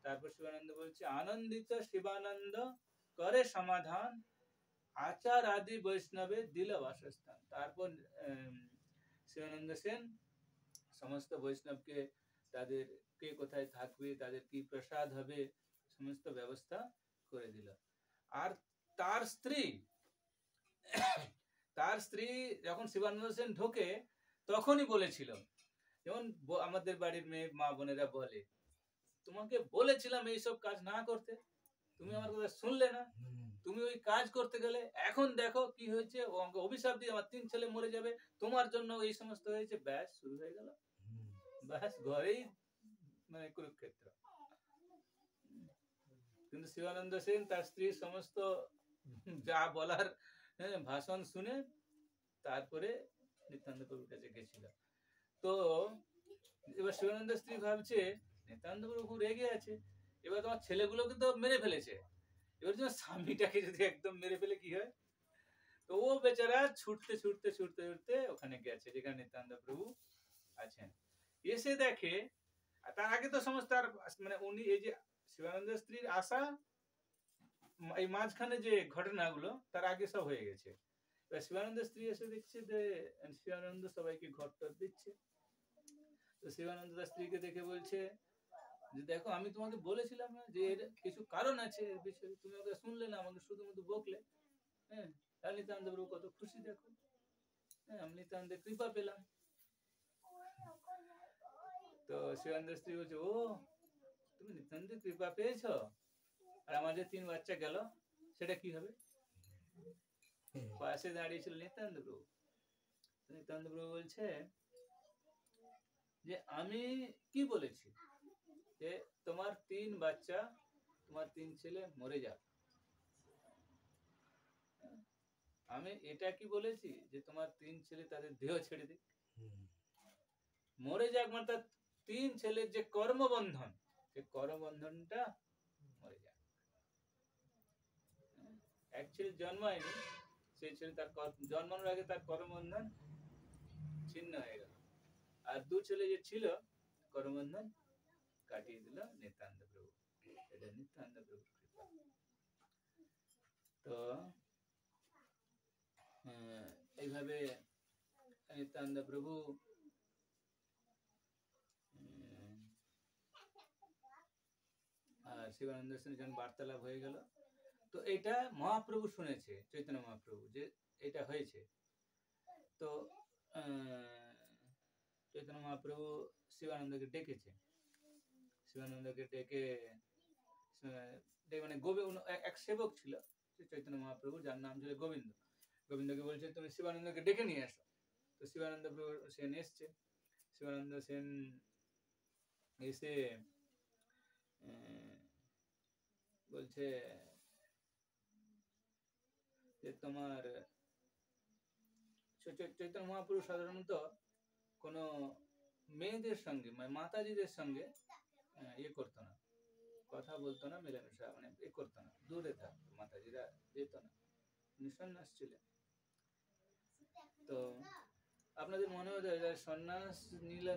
তারপর শিবানন্দ বলছে, আনন্দিত শিবানন্দ করে সমাধান, আচার আদি বৈষ্ণবে দিল বাসস্থান। তারপর শিবানন্দ সেন সমস্ত বৈষ্ণবকে তাদের কে কোথায় থাকবে, তাদের কি প্রসাদ হবে, সমস্ত ব্যবস্থা করে দিল। আর তার স্ত্রী যখন শিবানন্দ সেন ঢোকে তখনই বলেছিল, যেমন আমাদের বাড়ির মেয়ে মা বোনেরা বলে, তোমাকে বলেছিলাম এইসব কাজ না করতে, তুমি আমার কথা শুনলে না, তুমি ওই কাজ করতে গেলে, এখন দেখো কি হয়েছে, অভিশাপ দিয়ে আমার 3 ছেলে মরে যাবে, তোমার জন্য এই সমস্ত হয়েছে। ব্যাস শুরু হয়ে গেল, ব্যাস ঘরেই মানে কুরুক্ষেত্র। কিন্তু শিবানন্দ সেন তার স্ত্রীর সমস্ত যা বলার ভাষণ শুনে তারপরে নিত্যানন্দ প্রভুর কাছে গেছিল। তো এবার শিবানন্দ স্ত্রী ভাবছে, নিত্যানন্দ প্রভু খুব রেগে আছে, এবার তোমার ছেলেগুলোকে তো মেরে ফেলেছে, এবার তোমার স্বামীটাকে যদি একদম মেরে ফেলে কি হয়। তো ও বেচারা ছুটতে ছুটতে ছুটতে ছুটতে ওখানে গেছে যেখানে নিত্যানন্দ প্রভু আছেন। এসে দেখে, তার আগে তো সমস্ত মানে উনি এই যে শিবানন্দ স্ত্রীর আশা, এই মাঝখানে যে ঘটনাগুলো তার আগে সব হয়ে গেছে। শিবানন্দ স্ত্রী এসে দেখছে যে শিবানন্দ সবাইকে ঘর টর দিচ্ছে। তো শিবানন্দ তার স্ত্রীকে দেখে বলছে যে, দেখো আমি তোমাকে বলেছিলাম না যে এর কিছু কারণ আছে এর বিষয়ে, তুমি ওকে শুনলে না, আমাকে শুধুমাত্র বকলে। হ্যাঁ, নিত্যানন্দ প্রভু কত খুশি দেখো, হ্যাঁ, আমি নিত্যানন্দের কৃপা পেলাম। তো শিবানন্দ স্ত্রী বলছে, ও তুমি নিত্যানন্দের কৃপা পেয়েছ, আর আমাদের 3 বাচ্চা গেল, সেটা কি হবে? পাশে দাঁড়িয়েছিল নিত্যানন্দ প্রভু। নিত্যানন্দ প্রভু বলছে যে, আমি কি বলেছি যে তোমার 3 বাচ্চা, তোমার 3 ছেলে মরে যাক। আমি এটা কি বলেছি যে তোমার 3 ছেলে তাদের দেহ ছেড়ে দিক, মরে যাক, মানে তার 3 ছেলের যে কর্মবন্ধন, সেই কর্মবন্ধনটা মরে যাক। এক ছেলে জন্মায়নি, সেই ছেলে তার জন্মানোর আগে তার কর্মবন্ধন ছিন্ন হয়ে গেল, আর 2 ছেলে যে ছিল কর্মবন্ধন কাটিয়ে দিল নিত্যানন্দ প্রভু। এটা নিত্যানন্দ প্রভুর কৃপা। তো এইভাবে নিত্যানন্দ প্রভু আর শিবানন্দ সেন যখন বার্তালাপ হয়ে গেল, তো এটা মহাপ্রভু শুনেছে, চৈতন্য মহাপ্রভু, যে এটা হয়েছে। তো চৈতন্য মহাপ্রভু শিবানন্দকে ডেকেছে, শিবানন্দকে ডেকে মানে এক সেবক ছিল চৈতন্য মহাপ্রভু, যার নাম ছিল গোবিন্দ। গোবিন্দকে বলছে, তুমি শিবানন্দকে ডেকে নিয়ে আসো। তো শিবানন্দ সেন এসছে। শিবানন্দ সেন এসে বলছে যে তোমার চৈতন্য মহাপ্রভু সাধারণত কোনো মেয়েদের সঙ্গে, মানে মাতাজিদের সঙ্গে ইয়ে করতো না, কথা বলতো না, মেলামেশা মানে ইয়ে করতো না, দূরে থাকতো, মাতাজিরা যেত না, উনি সন্ন্যাস ছিলেন। তো আপনাদের মনে হতে হয় সন্ন্যাস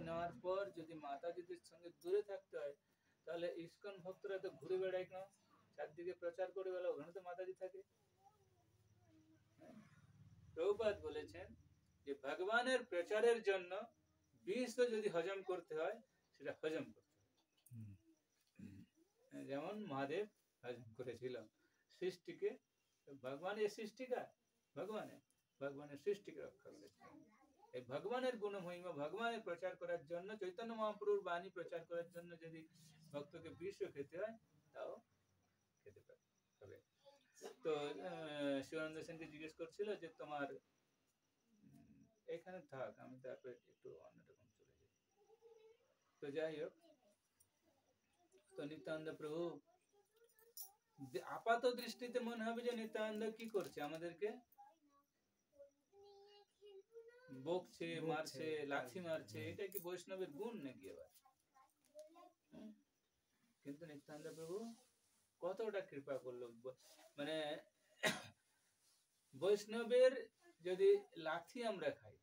নেওয়ার পর যদি মাতাজিদের সঙ্গে দূরে থাকতে হয়, তাহলে ইস্কন ভক্তরা তো ঘুরে বেড়ায় কেন, চারদিকে প্রচার করে বেড়ায়, ওখানে তো মাতাজি থাকে। প্রভুপাদ বলেছেন যে ভগবানের প্রচারের জন্য বিষ যদি হজম করতে হয়, সেটা হজম করতে হয়। যেমন মহাদেব ভজন করেছিল সৃষ্টিকে, ভগবানের সৃষ্টিকা ভগবানের সৃষ্টিকে রক্ষা করেছে। এই ভগবানের গুণ মহিমা ভগবানের প্রচার করার জন্য, চৈতন্য মহাপ্রভুর বাণী প্রচার করার জন্য যদি ভক্তকে বিষ খেতে হয় তাও খেতে হবে। তো শিবানন্দ সেনকে জিজ্ঞেস করছিল যে তোমার এখানে থাক, আমি তারপরে একটু অন্যরকম চলে যাই। তো যাই হোক, তো নিত্যানন্দ প্রভু আপাত দৃষ্টিতে মনে হবে যে নিত্যানন্দ কি করছে, আমাদেরকে বকছে, মারছে, লাথি মারছে, এটা কি বৈষ্ণবের গুণ নাকি আবার? কিন্তু নিত্যানন্দ প্রভু কতটা কৃপা করলো, মানে বৈষ্ণবের যদি লাথি আমরা খাই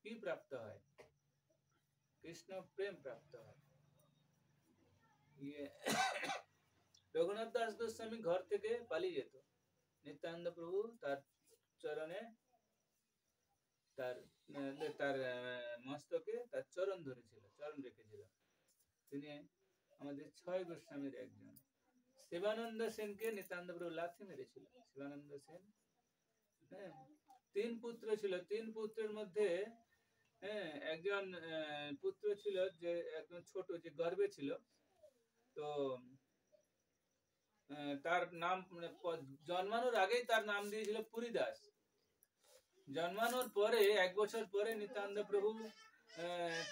কি প্রাপ্ত হয়? কৃষ্ণ প্রেম প্রাপ্ত হয়। রঘুনাথ দাস গোস্বামী ঘর থেকে পালিয়ে যেত, নিত্যানন্দ প্রভু তার চরণে তার মস্তকে তার চরণ ধরেছিল, চরণ রেখেছিল। তিনি আমাদের 6 গোস্বামীর একজন। শিবানন্দ সেনকে নিত্যানন্দ প্রভু লাথি মেরেছিল। শিবানন্দ সেন, হ্যাঁ, 3 পুত্র ছিল, 3 পুত্রের মধ্যে একজন পুত্র ছিল যে একজন ছোট, যে গর্ভে ছিল। তো তার নাম জন্মানোর আগেই তার নাম দিয়েছিল পুরীদাস। জন্মানোর পরে 1 বছর পরে নিত্যানন্দ প্রভু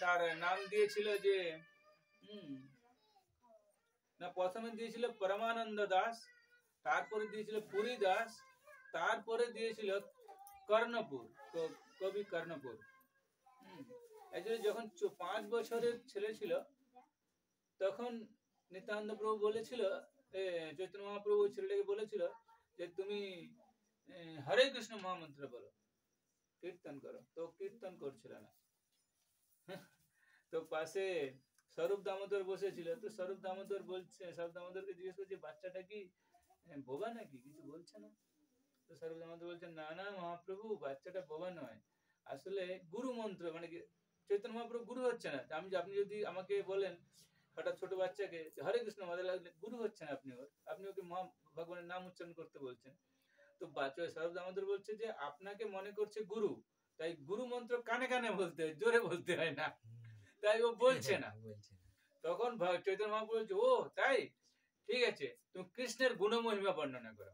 তার নাম দিয়েছিল যে না, প্রথমে দিয়েছিল পরমানন্দ দাস, তারপরে দিয়েছিল পুরী দাস, তারপরে দিয়েছিল কর্ণপুর, কবি কর্ণপুর। যখন 5 বছরের ছেলে ছিল তখন নিত্যানন্দ প্রভু বলেছিল, চৈতন্য মহাপ্রভু ছেলেটাকে বলেছিল যে তুমি হরে কৃষ্ণ মহামন্ত্র বলো, কীর্তন করো। তো কীর্তন করছিল না। তো পাশে স্বরূপ দামোদর বসেছিল। তো স্বরূপ দামোদর বলছে, স্বরূপ দামোদরকে জিজ্ঞেস করছে বাচ্চাটা কি বোবা নাকি, কিছু বলছে না? তো স্বরূপ দামোদর বলছে না না মহাপ্রভু, বাচ্চাটা বোবা নয়, আসলে গুরু মন্ত্র, মানে চৈতন্য মহাপ্রভু গুরু হচ্ছে না। আপনি যদি আমাকে বলেন হঠাৎ ছোট বাচ্চাকে হরে কৃষ্ণ মাঝে লাগলে, গুরু হচ্ছে না আপনি ওকে ভগবানের নাম উচ্চারণ করতে বলছেন। তো বাচ্চা স্বরূপ দামোদর বলছে যে আপনাকে মনে করছে গুরু, তাই গুরু মন্ত্র কানে কানে বলতে হয়, জোরে বলতে হয় না, তাই ও বলছে না। তখন চৈতন্য মহাপ্রভু বলছে ও তাই, ঠিক আছে, তুমি কৃষ্ণের গুণমহিমা বর্ণনা করো।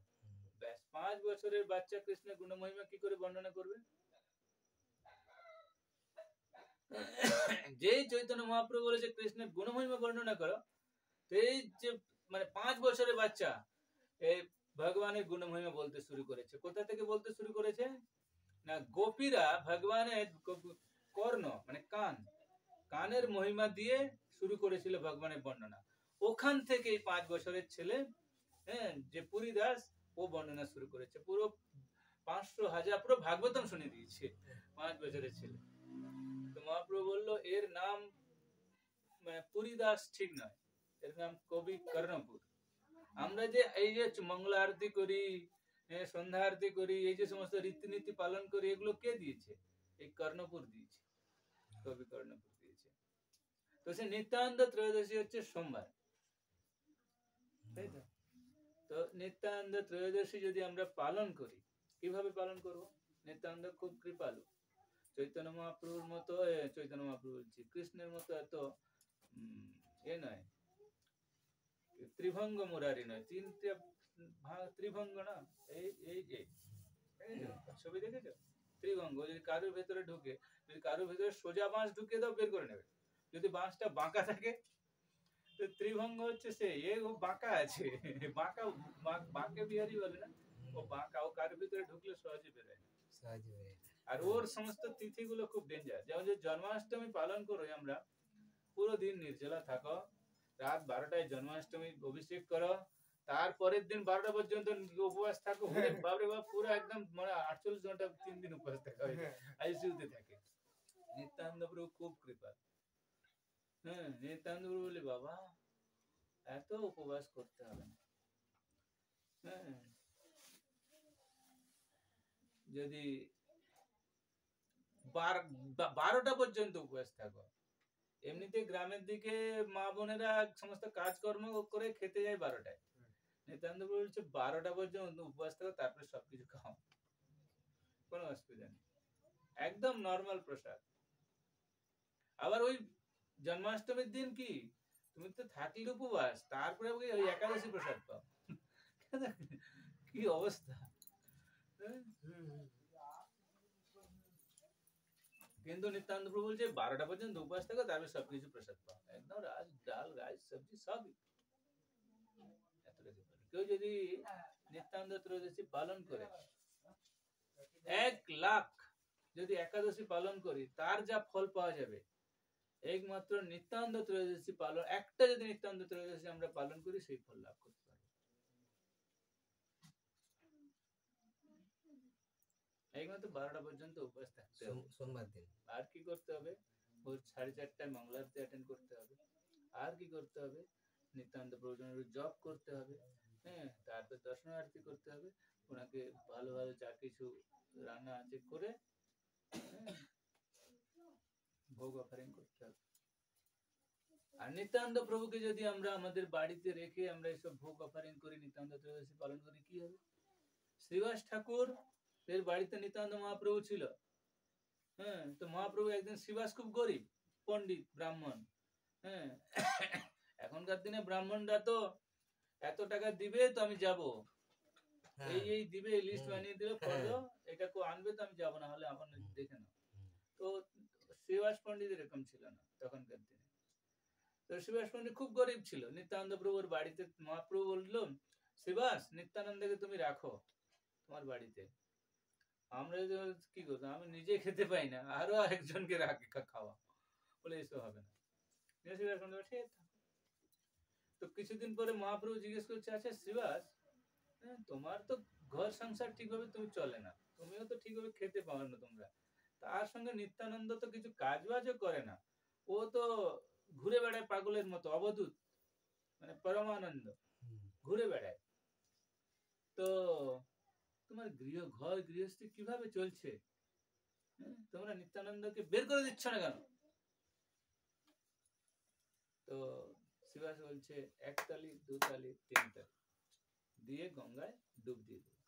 ব্যাস, 5 বছরের বাচ্চা কৃষ্ণের গুণমহিমা কি করে বর্ণনা করবে? যেই চৈতন্য মহাপ্রভু বলেছে কৃষ্ণের গুণমহিমা বর্ণনা করো, এই যে মানে 5 বছরের বাচ্চা এই ভগবানের গুণমহিমা বলতে শুরু করেছে। কোথা থেকে বলতে শুরু করেছে না, গোপীরা ভগবানের কর্ণ মানে কানের মহিমা দিয়ে শুরু করেছিল ভগবানের বর্ণনা। ওখান থেকে 5 বছরের ছেলে, যে পুরী দাস, ও বর্ণনা শুরু করেছে। পুরো 500,000 পুরো ভাগবতম শুনে দিয়েছে 5 বছরের ছেলে। তো মহাপ্রভু বললো এর নাম পুরী দাস ঠিক নয়, এর নাম কবি কর্ণপুর। আমরা যে এই যে মঙ্গল আরতি করি, সন্ধ্যা আরতি করি, এই যে সমস্ত রীতিনীতি পালন করি, এগুলো কে দিয়েছে? এই কর্ণপুর দিয়েছে, কবি কর্ণপুর দিয়েছে। তো সে নিত্যানন্দ ত্রয়োদশী হচ্ছে সোমবার, তাই তো? তো নিত্যানন্দ ত্রয়োদশী যদি আমরা পালন করি, কিভাবে পালন করব? নিত্যানন্দ খুব কৃপালু, চৈতন্য মহাপ্রভুর মতো, চৈতন্য মহাপ্রভু বলছি, কৃষ্ণের মতো এত নয়, ত্রিভঙ্গ মুরারি নয়, 3টে ত্রিভঙ্গ না, এই যে ছবি দেখেছো ত্রিভঙ্গ, যদি কারোর ভেতরে ঢুকে, যদি কারোর ভেতরে সোজা বাঁশ ঢুকিয়ে দাও বের করে নেবে, যদি বাঁশটা বাঁকা থাকে তো ত্রিভঙ্গ হচ্ছে সে, ও বাঁকা আছে, বাঁকে বিহারি বলে না, ও বাঁকা, ও কারোর ভিতরে ঢুকলে সহজে বেরোয় না। আর ওর সমস্ত তিথি গুলো খুব ডেঞ্জার। যেমন যে জন্মাষ্টমী পালন করি আমরা, পুরো দিন নির্জলা থাকো, রাত 12টায় জন্মাষ্টমী অভিষেক করো, তারপরের দিন 12টা পর্যন্ত উপবাস থাকো, বাপরে বাপ, পুরো একদম মানে 48 ঘন্টা 3 দিন উপবাস থাকা হয়, আইসিইউতে থাকে। নিত্যানন্দ প্রভু খুব কৃপা। নিত্যানন্দ প্রভু বলে বাবা এত উপবাস করতে হবে না, যদি 12টা পর্যন্ত উপবাস থাকো, এমনিতে গ্রামের দিকে মা বোনেরা সমস্ত কাজকর্ম করে খেতে যায় 12টায়। নিত্যানন্দ প্রভু বলছে 12টা পর্যন্ত উপবাস থাকো, তারপরে সবকিছু খাও, কোনো অসুবিধা নেই, একদম নর্মাল প্রসাদ। আবার ওই জন্মাষ্টমীর দিন কি তুমি তো থাকলে উপবাস, তারপরে ওই একাদশী প্রসাদ পাও। কি অবস্থা! কিন্তু নিত্যানন্দ প্রভু বলছে 12টা পর্যন্ত উপবাস থাকো, তারপরে সবকিছু প্রসাদ পাও, একদম রাজ ডাল রাইস সবজি সবই। কেউ যদি নিত্যানন্দ ত্রয়োদশী পালন করে, 1 লাখ যদি একাদশী পালন করি, তার যা ফল পাওয়া যাবে, একমাত্র নিত্যানন্দ ত্রয়োদশী পালন, একটা যদি নিত্যানন্দ ত্রয়োদশী আমরা পালন করি, সেই ফল লাভ করতে পারবো। একমাত্র 12টা পর্যন্ত উপবাস থাকতে হবে। সোমবার দিন আর কি করতে হবে? ভোর 4:30টায় মঙ্গলারতি অ্যাটেন্ড করতে হবে। আর কি করতে হবে? নিত্যানন্দ প্রভুর জপ করতে হবে। হ্যাঁ, তারপর দর্শন আরতি করতে হবে। ওনাকে ভালো ভালো যা কিছু রান্না আছে করে, হ্যাঁ, ভোগ অফারিং করতে হবে। আর নিত্যানন্দ প্রভুকে যদি আমরা আমাদের বাড়িতে রেখে আমরা এসব ভোগ অফারিং করি, নিত্যানন্দ ত্রয়োদশী পালন করি, কি হবে? শ্রীবাস ঠাকুর এর বাড়িতে নিত্যানন্দ মহাপ্রভু ছিল। হ্যাঁ, তো মহাপ্রভু একদিন, শ্রীবাস খুব গরিব পণ্ডিত ব্রাহ্মণ। হ্যাঁ, এখনকার দিনে ব্রাহ্মণরা তো এত টাকা দিবে তো আমি যাব, এই দিবে, লিস্ট বানিয়ে দিবে, পড়ো এটা কো আনবে তো আমি যাব, না হলে এখন দেখে নাও। তো শ্রীবাস পণ্ডিত এরকম ছিল না তখনকার দিনে। তো শ্রীবাস পণ্ডিত খুব গরিব ছিল। নিত্যানন্দ প্রভুর বাড়িতে মহাপ্রভু বলল, শ্রীবাস, নিত্যানন্দকে তুমি রাখো তোমার বাড়িতে, আমরা কি করবো, আমি নিজে খেতে পাই না, আরো একজনকে রাখে খাওয়া, বলে এসব হবে না। তো কিছুদিন পরে মহাপ্রভু জিজ্ঞেস করছে, আচ্ছা শ্রীবাস, তোমার তো ঘর সংসার ঠিকভাবে তুমি চলে না, তুমিও তো ঠিকভাবে খেতে পাও না তোমরা, তার সঙ্গে নিত্যানন্দ তো কিছু কাজ বাজও করে না, ও তো ঘুরে বেড়ায় পাগলের মতো, অবধূত, মানে পরমানন্দ, ঘুরে বেড়ায়, তো তোমার ঘর গৃহস্থী কিভাবে চলছে? তোমরা নিত্যানন্দকে বের করে দিচ্ছ না কেন? তো শ্রীবাস বলছে, 1 তালি 2 তালি 3 তালি দিয়ে গঙ্গায় ডুব দিয়ে দেবো,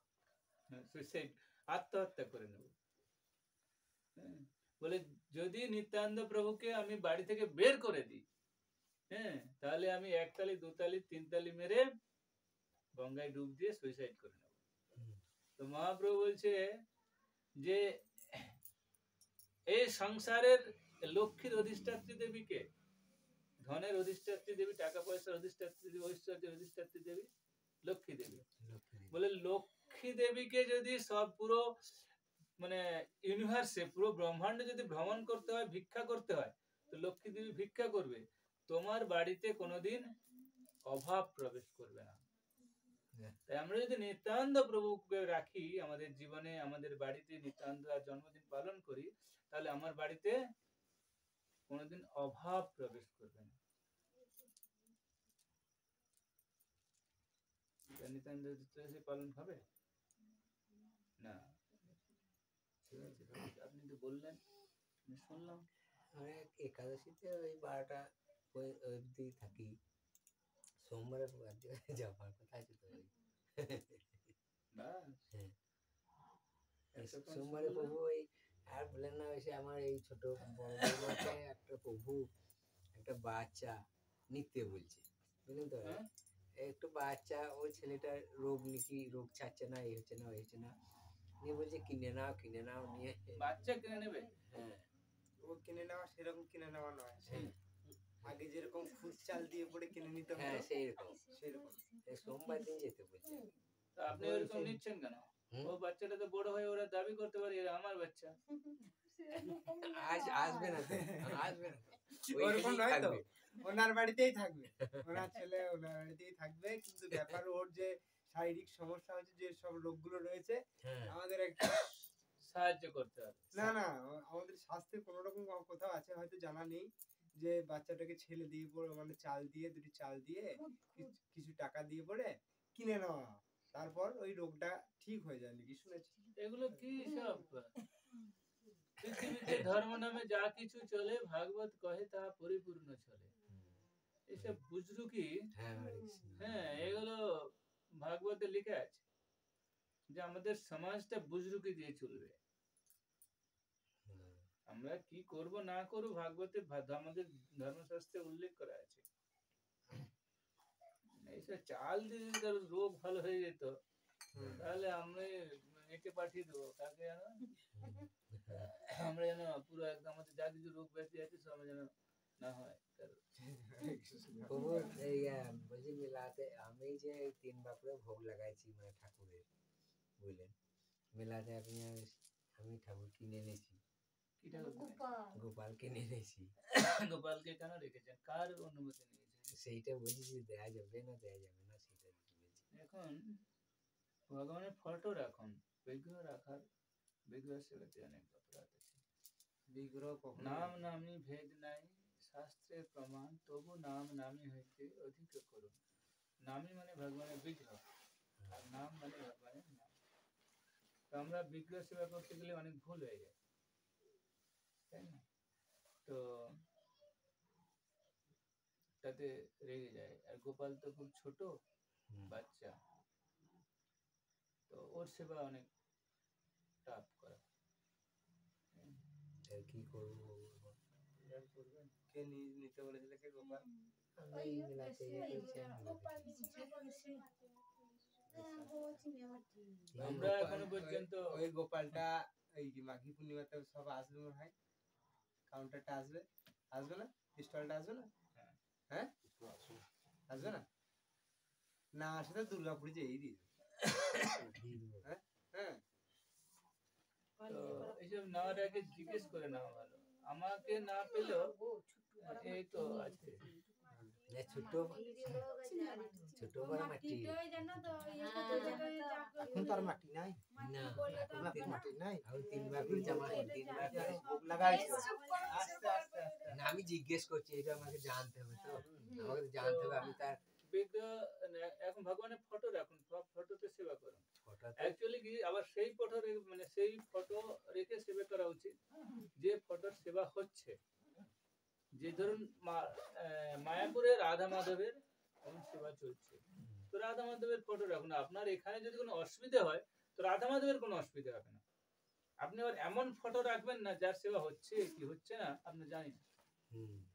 সুইসাইড, আত্মহত্যা করে নেব। বলে যদি নিত্যানন্দ প্রভুকে আমি বাড়ি থেকে বের করে দিই, হ্যাঁ, তাহলে আমি 1 তালি 2 তালি 3 তালি মেরে গঙ্গায় ডুব দিয়ে সুইসাইড করে নেব। তো মহাপ্রভু বলছে যে এই সংসারের লক্ষ্মীর অধিষ্ঠাত্রী দেবীকে, ধনের অধিষ্ঠাত্রী দেবী, টাকা পয়সার অধিষ্ঠাত্রী দেবী, ঐশ্বর্যের অধিষ্ঠাত্রী দেবী লক্ষ্মী দেবী। বলে লক্ষ্মী দেবীকে যদি সব পুরো মানে ইউনিভার্সে, পুরো ব্রহ্মাণ্ড যদি ভ্রমণ করতে হয়, ভিক্ষা করতে হয়, তো লক্ষ্মী দেবী ভিক্ষা করবে, তোমার বাড়িতে কোনোদিন অভাব প্রবেশ করবে না। তাই আমরা যদি নিত্যানন্দ প্রভুকে রাখি আমাদের জীবনে, আমাদের বাড়িতে নিত্যানন্দ জন্মদিন পালন করি, তাহলে আমার বাড়িতে কোনোদিন অভাব প্রবেশ করবে না। নিত্যানন্দ পালন হবে না? আপনি তো বললেন, আমি শুনলাম। একাদশীতে ওই 12টা অবধি থাকি, সোমবারে যাবার কথা আছে তো। সোমবারে প্রভু ওই আর বলেন না, ওই আমার এই ছোট বড় একটা প্রভু একটা বাচ্চা নিতে বলছে, বুঝলেন তো, একটু বাচ্চা, ওই ছেলেটার রোগ নাকি, রোগ ছাড়ছে না, এই হচ্ছে না, ওই হচ্ছে না, নিয়ে বলছে কিনে নাও নিয়ে, বাচ্চা কিনে নেবে। হ্যাঁ, ও কিনে নেওয়া সেরকম কিনে নেওয়া নয়, আগে যেরকম ফুট চাল দিয়ে পরে কিনে নিতে হবে, হ্যাঁ সেরকম সোমবার দিন যেতে বলছে। তো আপনি ওরকম নিচ্ছেন কেন? ও বাচ্চাটা তো বড় হয়ে ওরা দাবি করতে পারে এরা আমার বাচ্চা। আসবে না তো, ওরকম নয় তো, ওনার বাড়িতেই থাকবে, ওনার ছেলে ওনার বাড়িতেই থাকবে, কিন্তু ব্যাপার ওর যে শারীরিক সমস্যা হচ্ছে, যে সব রোগগুলো রয়েছে, আমাদের একটা সাহায্য করতে হবে। না আমাদের শাস্ত্রে কোনো রকম কোথাও আছে হয়তো, জানা নেই, যে বাচ্চাটাকে ছেলে দিয়ে পরে, মানে চাল দিয়ে, 2টি চাল দিয়ে, কিছু টাকা দিয়ে পরে কিনে নেওয়া, তারপর ওই রোগটা ঠিক হয়ে যায় নাকি শুনেছি। এগুলো কি সব পৃথিবীতে ধর্ম নামে যা কিছু চলে ভাগবত কহে তা পরিপূর্ণ চলে। এসব বুজরুকি, হ্যাঁ হরে কৃষ্ণ। হ্যাঁ, এগুলো ভাগবতে লেখা আছে যে আমাদের সমাজটা বুজরুকি দিয়ে চলবে। হুম। আমরা কি করব না করব ভাগবতে আমাদের ধর্মশাস্ত্রে উল্লেখ করা আছে। এইসব চাল দিয়ে যদি কারো রোগ ভালো হয়ে যেত তাহলে আমরা একে পাঠিয়ে দেবো কাকে জানো, আমরা যেন পুরো একদম আমাদের যা কিছু রোগ ব্যাধি আছে সব যেন না হয় কারো। প্রভু এই বলছি মেলাতে আমি যে 3 বাপরে ভোগ লাগাইছি মানে ঠাকুরের, বুঝলেন, মেলাতে আমি ঠাকুর কিনে এনেছি, কি ঠাকুর কিনেছেন? গোপাল কিনে এনেছি। গোপালকে কেন রেখেছেন, কার অনুমতি নিয়েছেন? সেইটা বলছি দেয়া যাবে না দেয়া যাবে না সেটা বলছি। এখন ভগবানের ফটো রাখুন, বিগ্রহ রাখার, বিগ্রহ সেবাতে অনেক অপরাধ আছে। বিগ্রহ কখনো নাম নামি ভেদ নাই শাস্ত্রে প্রমাণ, তবু নাম নামি হইতে অধিক করুন। নামি মানে ভগবানের বিগ্রহ, আর নাম মানে ভগবানের নাম। তো আমরা বিগ্রহ সেবা করতে গেলে অনেক ভুল হয়ে যায়, তাই না? তো তাতে রেগে যায়। আর গোপাল তো খুব ছোট বাচ্চা, তো ওর সেবা অনেক টাফ করা। আর কি করবো এবার করবেন। কে নিতে বলেছিল, কে গোপাল? আমি মেলাতে ইয়ে করছি, আমরা এখনো পর্যন্ত ওই গোপালটা এই মাঘী পূর্ণিমাতে সব আসবে মনে হয়, কাউন্টারটা আসবে, আসবে না, স্টলটা আসবে না, হ্যাঁ আসবে না, না আসে তো দুর্গাপুরে যেই দিয়ে হ্যাঁ হ্যাঁ। তো এইসব নেওয়ার আগে জিজ্ঞেস করে নেওয়া ভালো। আমাকে না পেলেও এই তো আছে, ছোট ছোট বড় মাটি এখন তো আর মাটি নাই, না, এখন আর মাটি নাই, আর 3 বাপরে জামা 3 বাপরে ভোগ লাগাইছে। আস্তে আস্তে আস্তে না, আমি জিজ্ঞেস করছি, এটা আমাকে জানতে হবে, তো আমাকে তো জানতে হবে, আমি তার বিগ্রহ এখন ভগবানের ফটো রাখুন, সব ফটোতে সেবা করুন। ফটোতে অ্যাকচুয়ালি কি আবার সেই ফটো মানে সেই ফটো রেখে সেবা করা উচিত যে ফটোর সেবা হচ্ছে। যে ধরুন মায়াপুরে রাধা মাধবের এখন সেবা চলছে, তো রাধা মাধবের ফটো রাখুন। আপনার এখানে যদি কোনো অসুবিধা হয় তো রাধা মাধবের কোনো অসুবিধা হবে না। আপনি আবার এমন ফটো রাখবেন না যার সেবা হচ্ছে কি হচ্ছে না আপনি জানেন,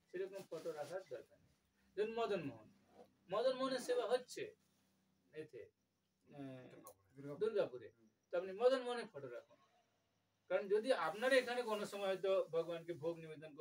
সেরকম ফটো রাখার দরকার নেই। ধরুন মদন মোহনের সেবা হচ্ছে এতে দুর্গাপুরে, তো আপনি মদন মোহনের ফটো রাখুন। কারণ যদি আপনার এখানে কোনো সময় হয়তো ভগবানকে ভোগ নিবেদন